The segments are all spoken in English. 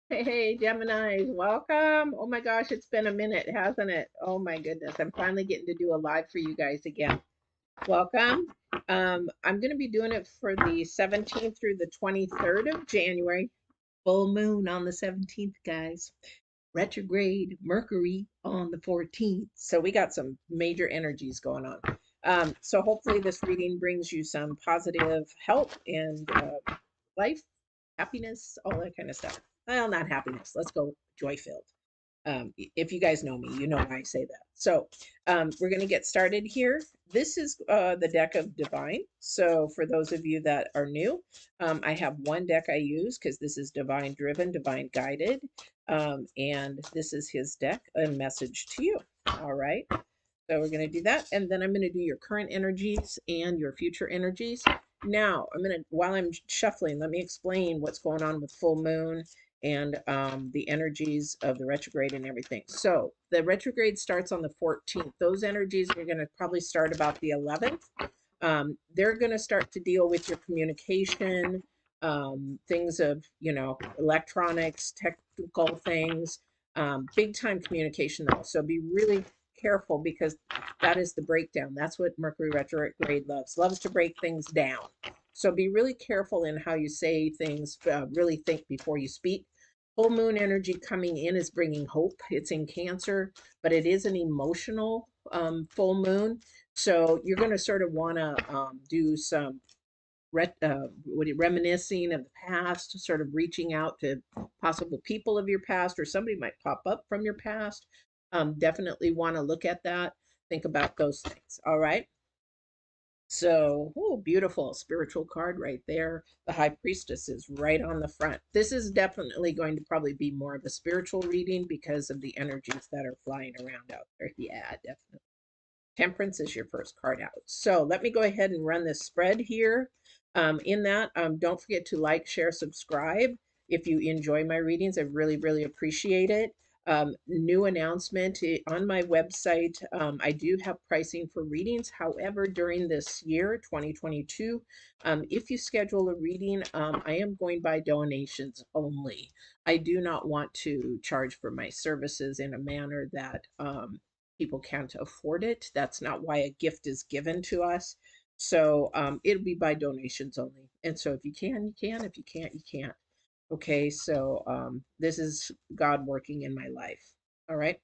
Hey, Geminis, welcome. Oh my gosh, it's been a minute, hasn't it? Oh my goodness, I'm finally getting to do a live for you guys again. Welcome. I'm going to be doing it for the 17th through the 23rd of January. Full moon on the 17th, guys. Retrograde Mercury on the 14th. So we got some major energies going on. So hopefully this reading brings you some positive help and life, happiness, all that kind of stuff. Well, not happiness. Let's go joy filled. If you guys know me, you know why I say that. So we're going to get started here. This is the deck of Divine. So for those of you that are new, I have one deck I use because this is Divine driven, Divine guided. And this is his deck, a message to you. All right. So we're going to do that. And then I'm going to do your current energies and your future energies. Now, while I'm shuffling, let me explain what's going on with full moon and the energies of the retrograde and everything. So the retrograde starts on the 14th. Those energies are going to probably start about the 11th. They're going to start to deal with your communication, things of, electronics, technical things, big time communication though. So be really careful because that is the breakdown. That's what Mercury retrograde loves to break things down. So be really careful in how you say things, really think before you speak. Full moon energy coming in is bringing hope. It's in Cancer, but it is an emotional full moon. So you're going to sort of want to do some reminiscing of the past, sort of reaching out to possible people of your past, or somebody might pop up from your past. Definitely want to look at that. Think about those things. All right. So, oh, beautiful spiritual card right there. The High Priestess is right on the front. This is definitely going to probably be more of a spiritual reading because of the energies that are flying around out there. Yeah, definitely. Temperance is your first card out. So let me go ahead and run this spread here. In that, don't forget to like, share, subscribe. If you enjoy my readings, I really, really appreciate it. New announcement on my website. I do have pricing for readings. However, during this year, 2022, if you schedule a reading, I am going by donations only. I do not want to charge for my services in a manner that people can't afford it. That's not why a gift is given to us. So it'll be by donations only. And so if you can, you can. If you can't, you can't. Okay, so this is God working in my life. All right,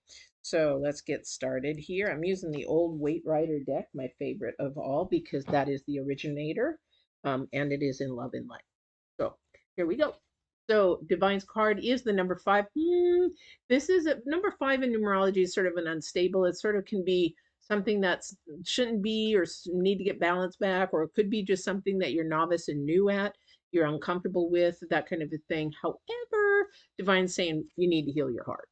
so let's get started here. I'm using the old Weight Rider deck, my favorite of all, because that is the originator, and it is in love and light. So here we go. So Divine's card is the number five. This is number five in numerology is sort of an unstable. It sort of can be something that shouldn't be or need to get balance back, or it could be just something that you're novice and new at, you're uncomfortable with, that kind of a thing. However, Divine's saying you need to heal your heart.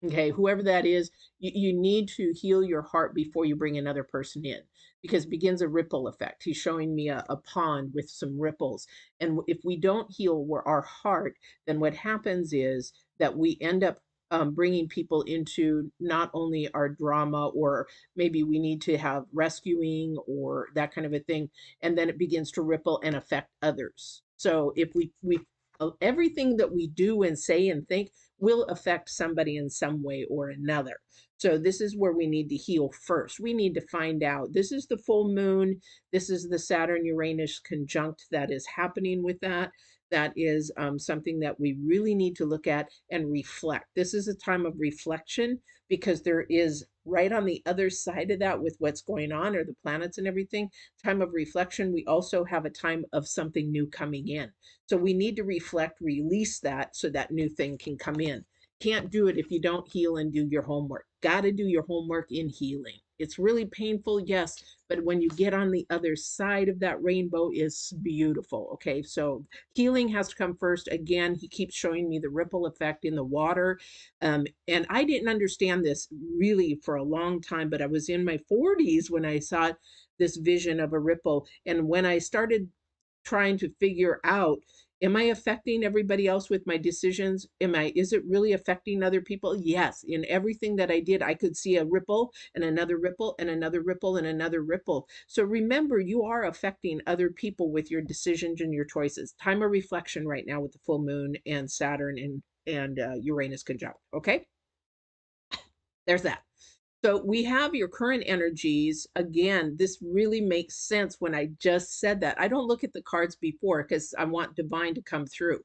Okay, whoever that is, you need to heal your heart before you bring another person in because it begins a ripple effect. He's showing me a pond with some ripples. And if we don't heal our heart, then what happens is that we end up bringing people into not only our drama, or maybe we need to have rescuing or that kind of a thing. And then it begins to ripple and affect others. So if we everything that we do and say and think will affect somebody in some way or another. So this is where we need to heal first. We need to find out. This is the full moon. This is the Saturn Uranus conjunct that is happening with that. That is something that we really need to look at and reflect. This is a time of reflection because there is right on the other side of that with what's going on or the planets and everything. Time of reflection. We also have a time of something new coming in. So we need to reflect, release that so that new thing can come in. Can't do it if you don't heal and do your homework. Got to do your homework in healing. It's really painful, yes, but when you get on the other side of that rainbow, is beautiful. Okay, so healing has to come first. Again, he keeps showing me the ripple effect in the water. And I didn't understand this really for a long time, but I was in my 40s when I saw this vision of a ripple. And when I started trying to figure out, am I affecting everybody else with my decisions? Is it really affecting other people? Yes. In everything that I did, I could see a ripple and another ripple and another ripple and another ripple. So remember, you are affecting other people with your decisions and your choices. Time of reflection right now with the full moon and Saturn and Uranus conjunct. Okay, there's that. So we have your current energies. Again, this really makes sense when I just said that. I don't look at the cards before because I want divine to come through.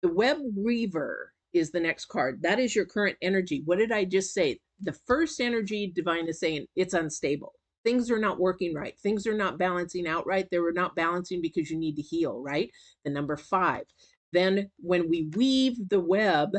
The Web Weaver is the next card. That is your current energy. What did I just say? The first energy, divine is saying it's unstable. Things are not working right. Things are not balancing out right. They were not balancing because you need to heal, right? The number 5. Then when we weave the web,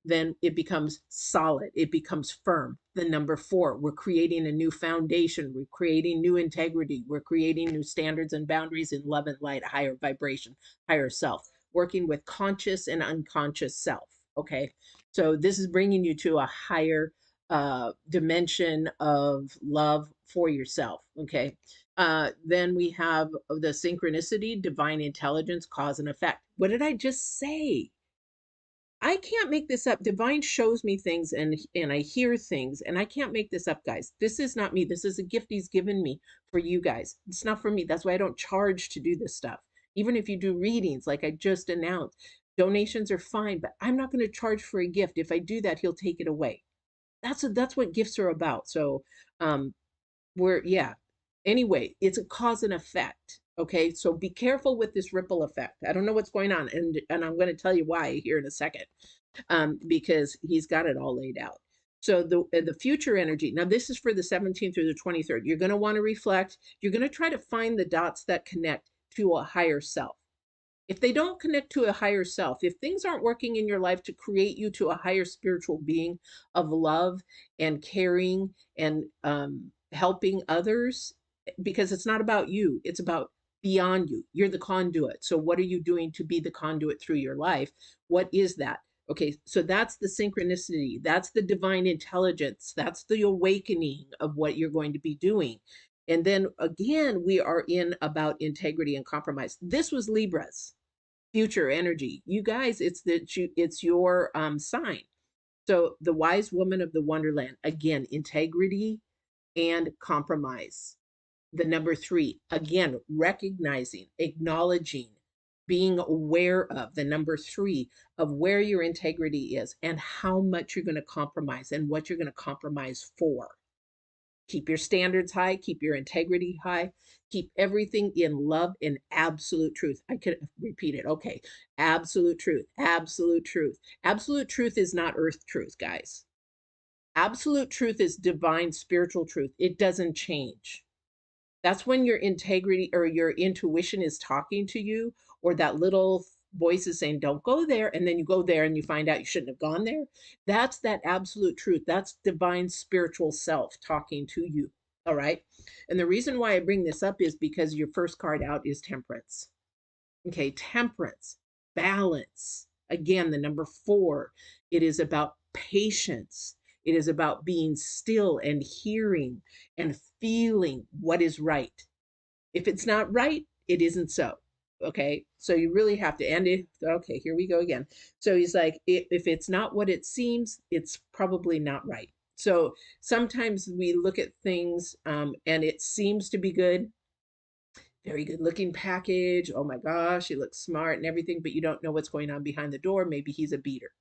then it becomes solid. It becomes firm. The number 4, we're creating a new foundation. We're creating new integrity. We're creating new standards and boundaries in love and light, higher vibration, higher self, working with conscious and unconscious self. Okay, so this is bringing you to a higher dimension of love for yourself. Okay, then we have the synchronicity, divine intelligence, cause and effect. What did I just say? I can't make this up. Divine shows me things, and I hear things, and I can't make this up, guys. This is not me. This is a gift he's given me for you guys. It's not for me. That's why I don't charge to do this stuff. Even if you do readings like I just announced, donations are fine, but I'm not going to charge for a gift. If I do that, he'll take it away. That's what gifts are about. So we're yeah. Anyway, it's a cause and effect. Okay, so be careful with this ripple effect. I don't know what's going on, and I'm going to tell you why here in a second, because he's got it all laid out. So the future energy. Now this is for the 17th through the 23rd. You're going to want to reflect. You're going to try to find the dots that connect to a higher self. If they don't connect to a higher self, if things aren't working in your life to create you to a higher spiritual being of love and caring and helping others, because it's not about you, it's about beyond you. You're the conduit. So, what are you doing to be the conduit through your life? What is that? Okay, so that's the synchronicity, that's the divine intelligence, that's the awakening of what you're going to be doing. And then again, we are in about integrity and compromise. This was Libra's future energy. You guys, it's your sign. So the wise woman of the wonderland, again, integrity and compromise. The number 3, again, recognizing, acknowledging, being aware of the number 3 of where your integrity is and how much you're going to compromise and what you're going to compromise for. Keep your standards high, keep your integrity high, keep everything in love and absolute truth. I could repeat it. Okay. Absolute truth, absolute truth. Absolute truth is not earth truth, guys. Absolute truth is divine spiritual truth. It doesn't change. That's when your integrity or your intuition is talking to you, or that little voice is saying, don't go there. And then you go there and you find out you shouldn't have gone there. That's that absolute truth. That's divine spiritual self talking to you. All right. And the reason why I bring this up is because your first card out is temperance. Okay. Temperance, balance. Again, the number 4, it is about patience. It is about being still and hearing and feeling what is right. If it's not right, it isn't so. Okay. So you really have to end it. Okay, here we go again. So he's like, if it's not what it seems, it's probably not right. So sometimes we look at things and it seems to be good, very good looking package. Oh my gosh, he looks smart and everything, but you don't know what's going on behind the door. Maybe he's a beater.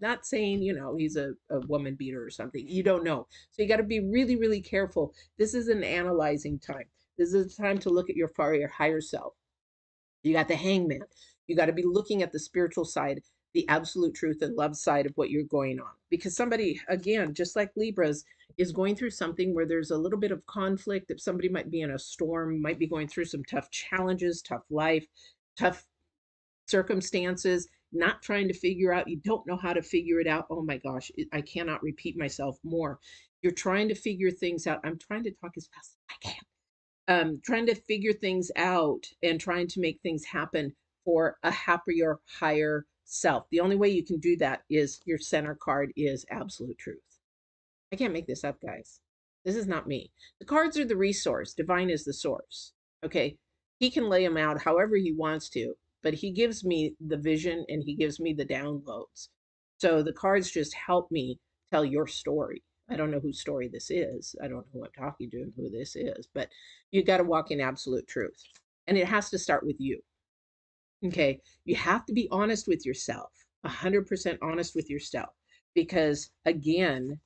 Not saying, he's a woman beater or something. You don't know. So you got to be really, really careful. This is an analyzing time. This is a time to look at your higher self. You got the hangman. You got to be looking at the spiritual side, the absolute truth and love side of what you're going on. Because somebody, again, just like Libras, is going through something where there's a little bit of conflict. If somebody might be in a storm, might be going through some tough challenges, tough life, tough circumstances, not trying to figure out, you don't know how to figure it out. Oh my gosh, I cannot repeat myself more. You're trying to figure things out. I'm trying to talk as fast as I can. Trying to figure things out and trying to make things happen for a happier, higher self. The only way you can do that is your center card is absolute truth. I can't make this up, guys. This is not me. The cards are the resource. Divine is the source. Okay. He can lay them out however he wants to, but he gives me the vision and he gives me the downloads. So the cards just help me tell your story. I don't know whose story this is. I don't know who I'm talking to and who this is, but you got to walk in absolute truth. And it has to start with you. Okay. You have to be honest with yourself. 100% honest with yourself. Because again,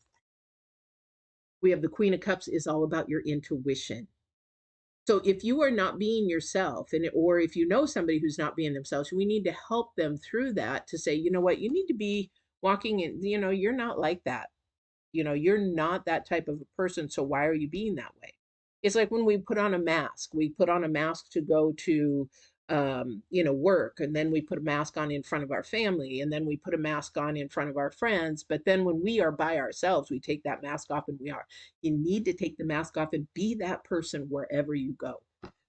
we have the Queen of Cups is all about your intuition. So if you are not being yourself, and or if you know somebody who's not being themselves, we need to help them through that to say, you know what, you need to be walking in, you're not like that. You're not that type of a person, so why are you being that way? It's like when we put on a mask. We put on a mask to go to work, and then we put a mask on in front of our family, and then we put a mask on in front of our friends. But then when we are by ourselves, we take that mask off, and you need to take the mask off and be that person wherever you go,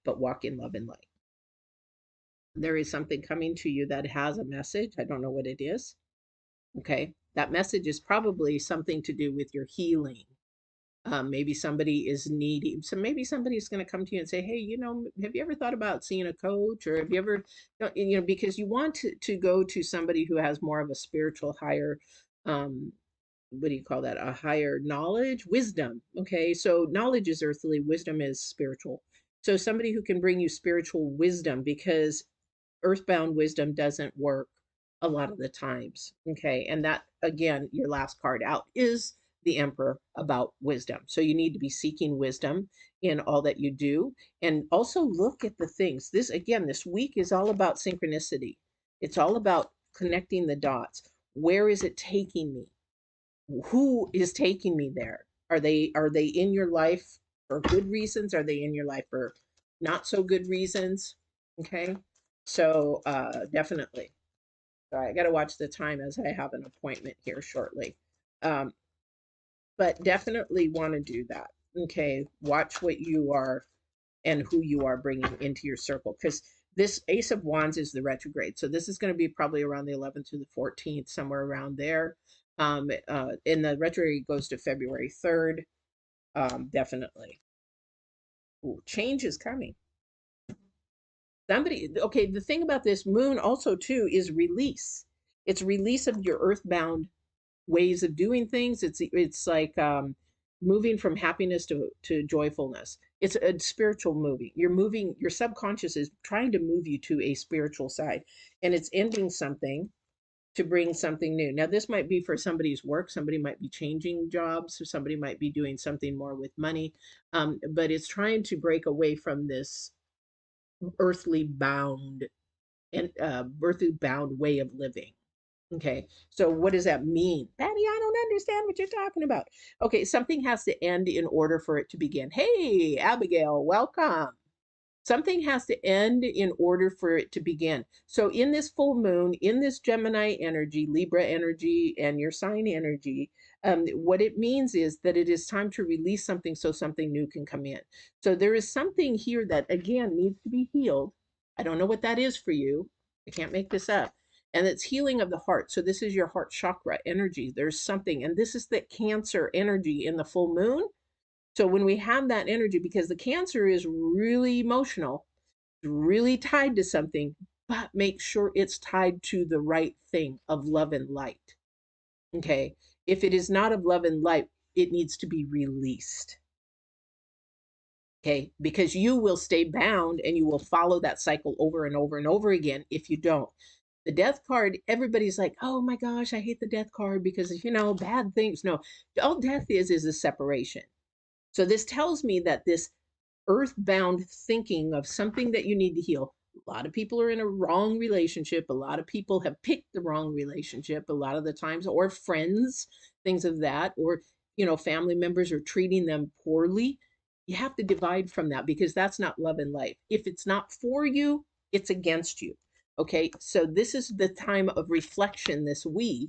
but walk in love and light. There is something coming to you that has a message. I don't know what it is. Okay, that message is probably something to do with your healing. Maybe somebody is needy. So maybe somebody's going to come to you and say, hey, have you ever thought about seeing a coach? Or have you ever, because you want to go to somebody who has more of a spiritual, higher, what do you call that? A higher knowledge, wisdom. Okay. So knowledge is earthly, wisdom is spiritual. So somebody who can bring you spiritual wisdom, because earthbound wisdom doesn't work a lot of the times. Okay. And that, again, your last card out is the Emperor, about wisdom. So you need to be seeking wisdom in all that you do. And also look at the things. This week is all about synchronicity. It's all about connecting the dots. Where is it taking me? Who is taking me there? Are they in your life for good reasons? Are they in your life for not so good reasons? Okay. So definitely. Sorry, I got to watch the time as I have an appointment here shortly. Um, but definitely want to do that. Okay. Watch what you are and who you are bringing into your circle, because this Ace of Wands is the retrograde. So this is going to be probably around the 11th to the 14th, somewhere around there. And the retrograde goes to February 3rd. Definitely. Ooh, change is coming. Okay, the thing about this moon also too is release. It's release of your earthbound ways of doing things. It's like moving from happiness to joyfulness. It's a spiritual moving. You're moving. Your subconscious is trying to move you to a spiritual side, and it's ending something to bring something new. Now, this might be for somebody's work. Somebody might be changing jobs, or somebody might be doing something more with money. But it's trying to break away from this earthly bound and earthly bound way of living. Okay, so what does that mean? Patty, I don't understand what you're talking about. Okay, something has to end in order for it to begin. Hey, Abigail, welcome. Something has to end in order for it to begin. So, in this full moon, in this Gemini energy, Libra energy, and your sign energy, what it means is that it is time to release something so something new can come in. So, there is something here that, again, needs to be healed. I don't know what that is for you. I can't make this up. And it's healing of the heart. So, this is your heart chakra energy. There's something, and this is the Cancer energy in the full moon. So when we have that energy, because the Cancer is really emotional, really tied to something, but make sure it's tied to the right thing of love and light. Okay. If it is not of love and light, it needs to be released. Okay. Because you will stay bound and you will follow that cycle over and over and over again if you don't. The death card, everybody's like, oh my gosh, I hate the death card because, bad things. No, all death is a separation. So this tells me that this earthbound thinking of something that you need to heal. A lot of people are in a wrong relationship. A lot of people have picked the wrong relationship a lot of the times, or friends, things of that, or, family members are treating them poorly. You have to divide from that because that's not love and life. If it's not for you, it's against you. Okay. So this is the time of reflection this week.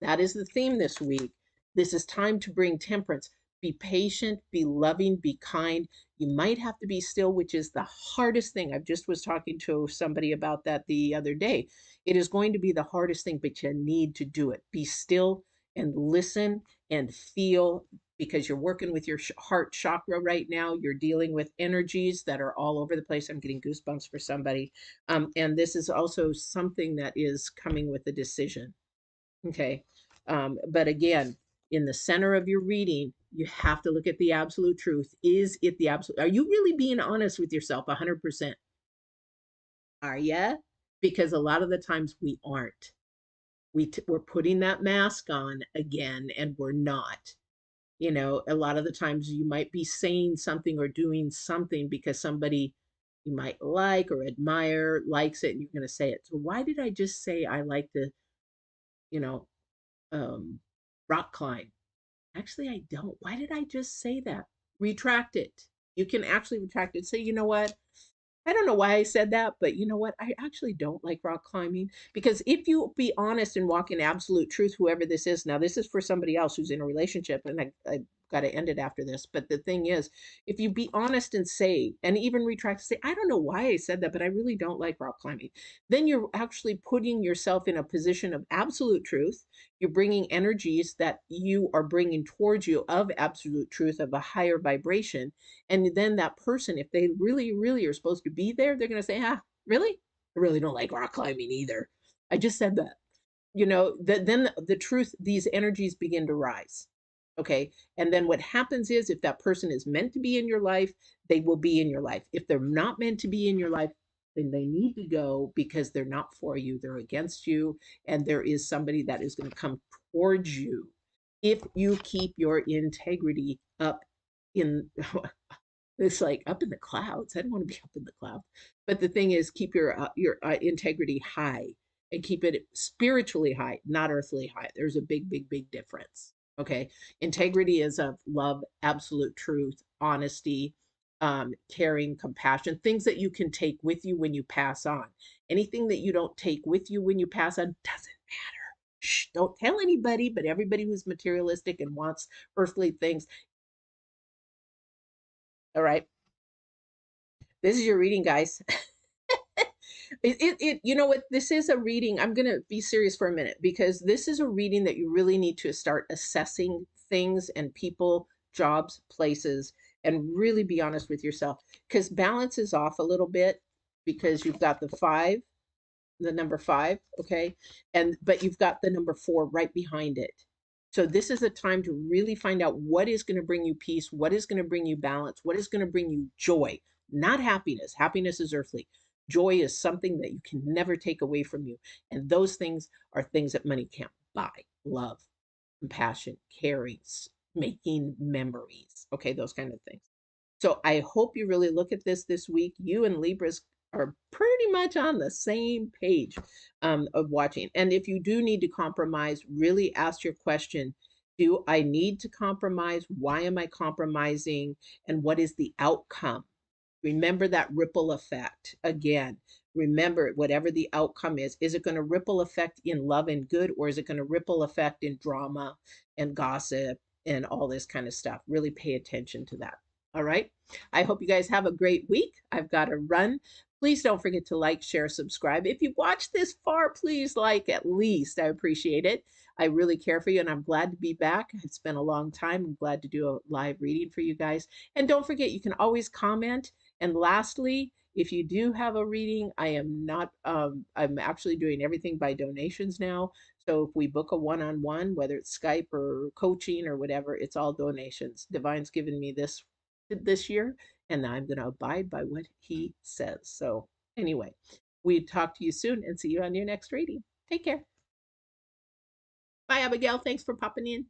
That is the theme this week. This is time to bring temperance. Be patient, be loving, be kind. You might have to be still, which is the hardest thing. I just was talking to somebody about that the other day. It is going to be the hardest thing, but you need to do it. Be still and listen and feel, because you're working with your heart chakra right now. You're dealing with energies that are all over the place. I'm getting goosebumps for somebody. And this is also something that is coming with a decision. Okay. But again, in the center of your reading, you have to look at the absolute truth. Is it the absolute? Are you really being honest with yourself 100%? Are you? Because a lot of the times we aren't. We're putting that mask on again, and we're not. You know, a lot of the times you might be saying something or doing something because somebody you might like or admire likes it, and you're going to say it. So why did I just say I like to, you know, um, rock climb? Actually, I don't. Why did I just say that? Retract it. You can actually retract it. Say, you know what? I don't know why I said that, but you know what? I actually don't like rock climbing because if you be honest and walk in absolute truth, whoever this is, now this is for somebody else who's in a relationship, and I got to end it after this. But the thing is, if you be honest and say, and even retract, say, I don't know why I said that, but I really don't like rock climbing, then you're actually putting yourself in a position of absolute truth. You're bringing energies that you are bringing towards you of absolute truth, of a higher vibration, and then that person, if they really, really are supposed to be there, they're going to say, ah, really? I really don't like rock climbing either. I just said that. You know, then the truth, these energies begin to rise. Okay. And then what happens is if that person is meant to be in your life, they will be in your life. If they're not meant to be in your life, then they need to go because they're not for you, they're against you, and there is somebody that is going to come towards you if you keep your integrity up in it's like up in the clouds. I don't want to be up in the clouds. But the thing is, keep your integrity high and keep it spiritually high, not earthly high. There's a big, big, big difference. Okay, integrity is of love, absolute truth, honesty, caring, compassion, things that you can take with you when you pass on. Anything that you don't take with you when you pass on doesn't matter. Shh, don't tell anybody, but everybody who's materialistic and wants earthly things. All right, this is your reading, guys. You know what, this is a reading. I'm going to be serious for a minute because this is a reading that you really need to start assessing things and people, jobs, places, and really be honest with yourself because balance is off a little bit because you've got the number five, okay? And but you've got the number four right behind it. So this is a time to really find out what is going to bring you peace, what is going to bring you balance, what is going to bring you joy, not happiness. Happiness is earthly. Joy is something that you can never take away from you. And those things are things that money can't buy. Love, compassion, caring, making memories. Okay, those kind of things. So I hope you really look at this week. You and Libras are pretty much on the same page of watching. And if you do need to compromise, really ask your question. Do I need to compromise? Why am I compromising? And what is the outcome? Remember that ripple effect. Again, remember whatever the outcome is it going to ripple effect in love and good, or is it going to ripple effect in drama and gossip and all this kind of stuff? Really pay attention to that. All right. I hope you guys have a great week. I've got to run. Please don't forget to like, share, subscribe. If you've watched this far, please like at least. I appreciate it. I really care for you, and I'm glad to be back. It's been a long time. I'm glad to do a live reading for you guys. And don't forget, you can always comment. And lastly, if you do have a reading, I am not, I'm actually doing everything by donations now. So if we book a one-on-one, whether it's Skype or coaching or whatever, it's all donations. Divine's given me this year, and I'm going to abide by what he says. So anyway, we talk to you soon and see you on your next reading. Take care. Bye, Abigail. Thanks for popping in.